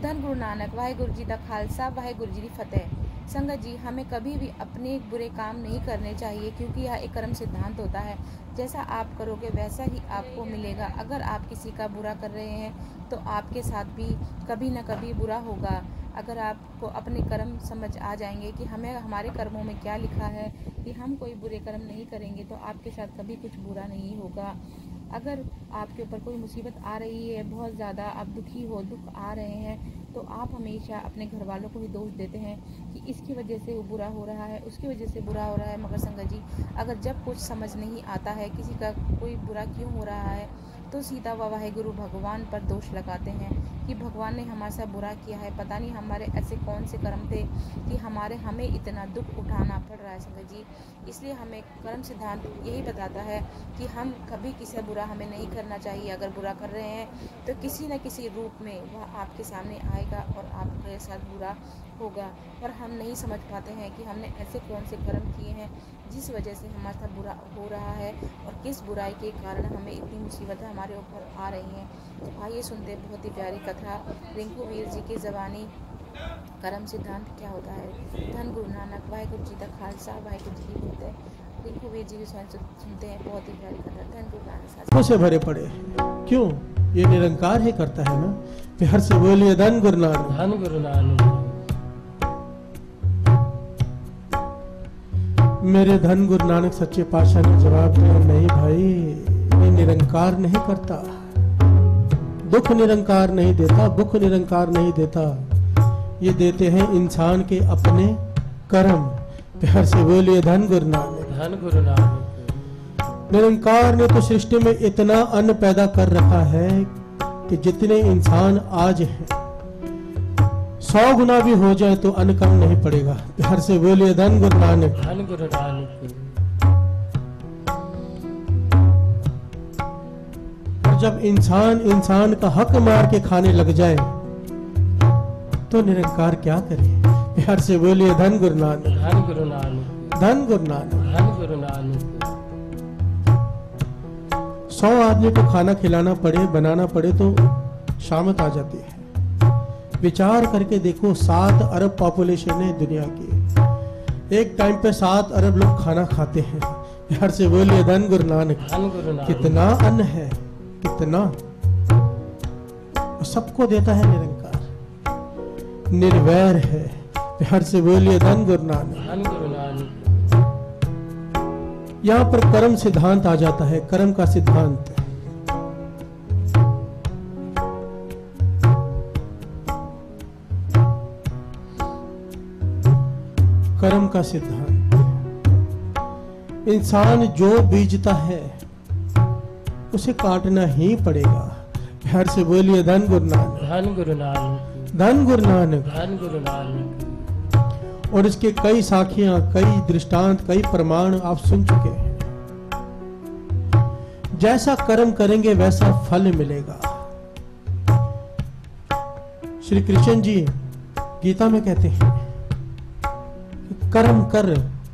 धन गुरु नानक। वाहेगुरु जी दा खालसा, वाहेगुरु जी दी फतेह। संगत जी, हमें कभी भी अपने बुरे काम नहीं करने चाहिए, क्योंकि यह एक कर्म सिद्धांत होता है। जैसा आप करोगे वैसा ही आपको मिलेगा। अगर आप किसी का बुरा कर रहे हैं तो आपके साथ भी कभी न कभी बुरा होगा। अगर आपको अपने कर्म समझ आ जाएंगे कि हमें हमारे कर्मों में क्या लिखा है कि हम कोई बुरे कर्म नहीं करेंगे, तो आपके साथ कभी कुछ बुरा नहीं होगा। अगर आपके ऊपर कोई मुसीबत आ रही है, बहुत ज़्यादा आप दुखी हो, दुख आ रहे हैं, तो आप हमेशा अपने घर वालों को ही दोष देते हैं कि इसकी वजह से वो बुरा हो रहा है, उसकी वजह से बुरा हो रहा है। मगर संगत जी, अगर जब कुछ समझ नहीं आता है किसी का कोई बुरा क्यों हो रहा है, तो सीधा व वाहेगुरु भगवान पर दोष लगाते हैं कि भगवान ने हमारे साथ बुरा किया है। पता नहीं हमारे ऐसे कौन से कर्म थे कि हमें इतना दुख उठाना पड़ रहा है। संगत जी, इसलिए हमें कर्म सिद्धांत यही बताता है कि हम कभी किसी बुरा हमें नहीं करना चाहिए। अगर बुरा कर रहे हैं तो किसी न किसी रूप में वह आपके सामने आएगा और आपके साथ बुरा होगा। पर हम नहीं समझ पाते हैं कि हमने ऐसे कौन से कर्म किए हैं जिस वजह से हमारे साथ बुरा हो रहा है और किस बुराई के कारण हमें इतनी मुसीबतें हमारे ऊपर आ रही हैं। तो आइए सुनते हैं बहुत ही प्यारी कथा रिंकू वीर जी की ज़बानी, कर्म सिद्धांत क्या होता है। धन गुरु नानक। वाहेगुरु जी का खालसा, वाहेगुरु जी की फतेह। रिंकू वीर जी की सुनते हैं बहुत ही प्यारी कथा। धन गुरु नानक से भरे पड़े क्यों? ये निरंकार ही करता है ना। प्यार से बोलिए धन गुरु नानक। धन गुरु नानक। मेरे धन गुरु नानक सच्चे पातशाह ने जवाब दिया, नहीं भाई, ये निरंकार नहीं करता, दुख निरंकार नहीं देता, भुख निरंकार नहीं देता, ये देते हैं इंसान के अपने कर्म। प्यार से बोलिए धन गुरु नानक। धन गुरु नानक। निरंकार ने तो सृष्टि में इतना अन्न पैदा कर रखा है कि जितने इंसान आज हैं 100 गुना भी हो जाए तो अन्न कम नहीं पड़ेगा। प्यार से बोलिए धन गुरु नानक। धन गुरु नानक। और जब इंसान का हक मार के खाने लग जाए तो निरंकार क्या करे। प्यार से बोलिए धन गुरु नानक। धन गुरु नानक। धन गुरु नानक। धन गुरु नानक। 100 आदमी को खाना खिलाना पड़े, बनाना पड़े तो शामत आ जाती है। विचार करके देखो, 7 अरब पॉपुलेशन है दुनिया की, एक टाइम पे 7 अरब लोग खाना खाते हैं। प्यार से बोलिए धन गुरु नानक। धन गुरु नानक। कितना अन्न है, कितना, सबको देता है निरंकार, निर्वैर है। प्यार से बोलिए धन गुरु नानक। धन गुरु नानक। यहाँ पर कर्म सिद्धांत आ जाता है, कर्म का सिद्धांत। कर्म का सिद्धांत, इंसान जो बीजता है उसे काटना ही पड़ेगा। प्यार से बोलिए धन गुरु नानक। धन गुरु नानक। धन गुरु नानक। धन गुरु नानक। और इसके कई साखियां, कई दृष्टांत, कई प्रमाण आप सुन चुके हैं। जैसा कर्म करेंगे वैसा फल मिलेगा। श्री कृष्ण जी गीता में कहते हैं कर्म कर,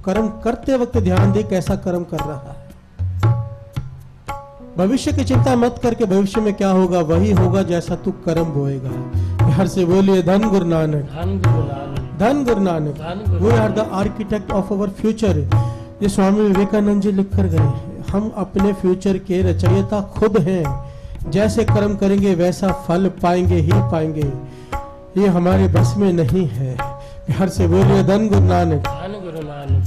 कर्म करते वक्त ध्यान दे कैसा कर्म कर रहा है। भविष्य की चिंता मत करके भविष्य में क्या होगा वही होगा जैसा तू कर्म बोएगा। प्यार से बोलिए धन Guru Nanak. Dhan Guru Nanak. Dhan Guru Nanak. We are the architect of our future. ये स्वामी विवेकानंद जी लिख कर गए हैं, हम अपने फ्यूचर के रचयिता खुद हैं। जैसे कर्म करेंगे वैसा फल पाएंगे ही पाएंगे, ये हमारे बस में नहीं है। प्यार से बोलिए धन गुरु नानक। धन गुरु नानक।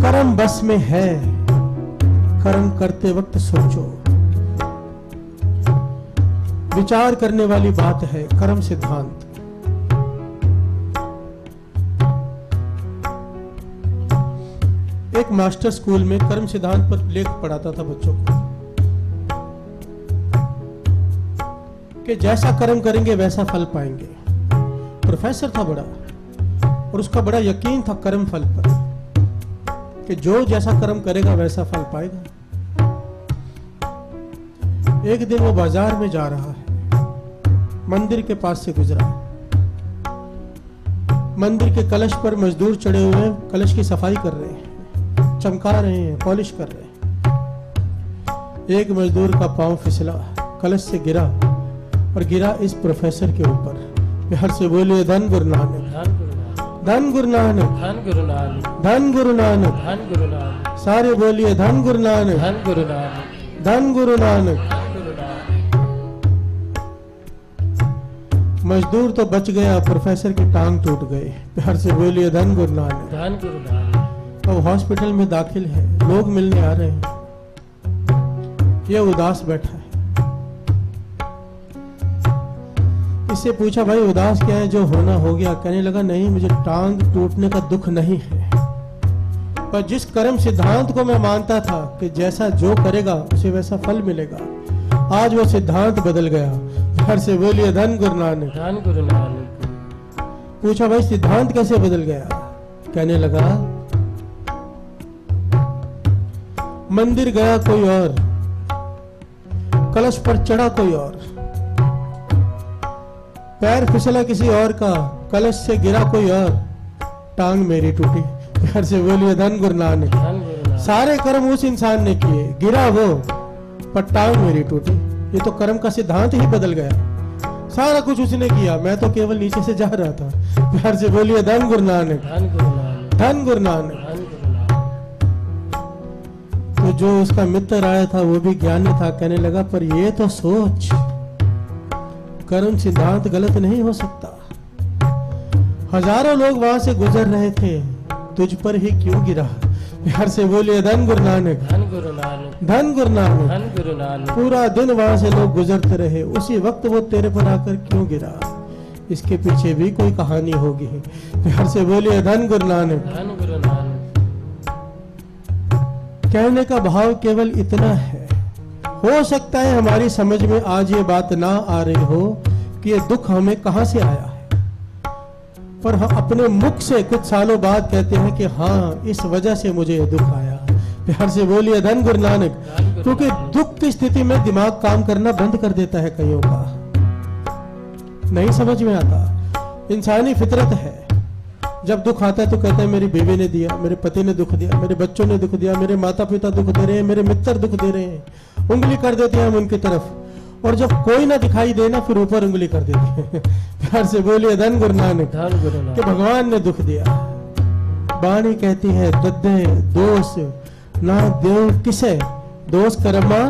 कर्म बस में है, कर्म करते वक्त सोचो, विचार करने वाली बात है कर्म सिद्धांत। एक मास्टर स्कूल में कर्म सिद्धांत पर लेख पढ़ाता था बच्चों को कि जैसा कर्म करेंगे वैसा फल पाएंगे। प्रोफेसर था बड़ा, और उसका बड़ा यकीन था कर्म फल पर कि जो जैसा कर्म करेगा वैसा फल पाएगा। एक दिन वो बाजार में जा रहा है, मंदिर के पास से गुजरा। मंदिर के कलश पर मजदूर चढ़े हुए हैं, कलश की सफाई कर रहे हैं, चमका रहे हैं, पॉलिश कर रहे हैं। एक मजदूर का पांव फिसला, कलश से गिरा और गिरा इस प्रोफेसर के ऊपर। प्यार से बोलिए धन गुरु नानक, धन गुरु नानक, धन गुरु नानक, धन गुरु नानक, धन गुरु नानक, धन गुरु नानक, सारे बोलिए धन गुरु नानक, धन गुरु नानक, धन गुरु नानक। धन गुरु नानक। मजदूर तो बच गया, प्रोफेसर की टांग टूट गई। प्यार से बोलिए धन गुरु नानक। धन गुरु नानक। अब हॉस्पिटल में दाखिल है, लोग मिलने आ रहे हैं, ये उदास बैठा है। इससे पूछा भाई उदास क्या है, जो होना हो गया। कहने लगा नहीं, मुझे टांग टूटने का दुख नहीं है, पर जिस कर्म सिद्धांत को मैं मानता था कि जैसा जो करेगा उसे वैसा फल मिलेगा, आज वो सिद्धांत बदल गया। घर से बोलिए धन गुरु नानक, धन गुरु नानक। पूछा भाई सिद्धांत कैसे बदल गया। कहने लगा मंदिर गया कोई और, कलश पर चढ़ा कोई और, पैर फिसला किसी और का, कलश से गिरा कोई और, टांग मेरी टूटी। घर से बोलिए धन गुरु नानक। धन गुरु नानक। सारे कर्म उस इंसान ने किए, गिरा वो, पर टांग मेरी टूटी। ये तो कर्म का सिद्धांत ही बदल गया। सारा कुछ उसने किया, मैं तो केवल नीचे से जा रहा था। घर से बोलिए धन गुरु नानक, धन गुरु नानक, धन गुरु नानक। धन गुरु नानक। तो जो उसका मित्र आया था वो भी ज्ञानी था। कहने लगा पर ये तो सोच, कर्म सिद्धांत गलत नहीं हो सकता। हजारों लोग वहां से गुजर रहे थे, तुझ पर ही क्यों गिरा। प्यार से बोलिए धन गुरु नानक, धन गुरु नानक, धन गुरु नानक। धन गुरु नानक। पूरा दिन वहां से लोग गुजरते रहे, उसी वक्त वो तेरे पर आकर क्यों गिरा। इसके पीछे भी कोई कहानी होगी। प्यार से बोलिए धन गुरु नानक, धन गुरु नानक। कहने का भाव केवल इतना है, हो सकता है हमारी समझ में आज ये बात ना आ रही हो कि ये दुख हमें कहां से आया है, पर हम अपने मुख से कुछ सालों बाद कहते हैं कि हाँ इस वजह से मुझे ये दुख आया। प्यार से बोलिए धन गुरु नानक। क्योंकि दुख की स्थिति में दिमाग काम करना बंद कर देता है, कईयों का नहीं समझ में आता। इंसानी फितरत है, जब दुख आता है तो कहते हैं मेरी बीवी ने दिया, मेरे पति ने दुख दिया, मेरे बच्चों ने दुख दिया, मेरे माता पिता दुख दे रहे हैं, मेरे मित्र दुख दे रहे हैं, उंगली कर देते हैं हम उनकी तरफ, और जब कोई ना दिखाई देना फिर ऊपर उंगली कर देते हैं। प्यार से बोलिए धन गुरु नानक, धन गुरु नानक। कि भगवान ने दुख दिया। बाणी कहती है दद्दे दोष ना देव किसे, दोष कर्मा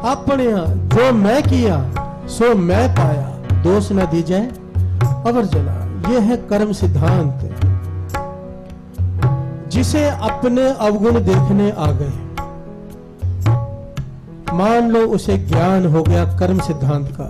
अपने, जो मैं किया सो मैं पाया, दोष ना दी जाए अवर जना। ये है कर्म सिद्धांत। जिसे अपने अवगुण देखने आ गए, मान लो उसे ज्ञान हो गया कर्म सिद्धांत का,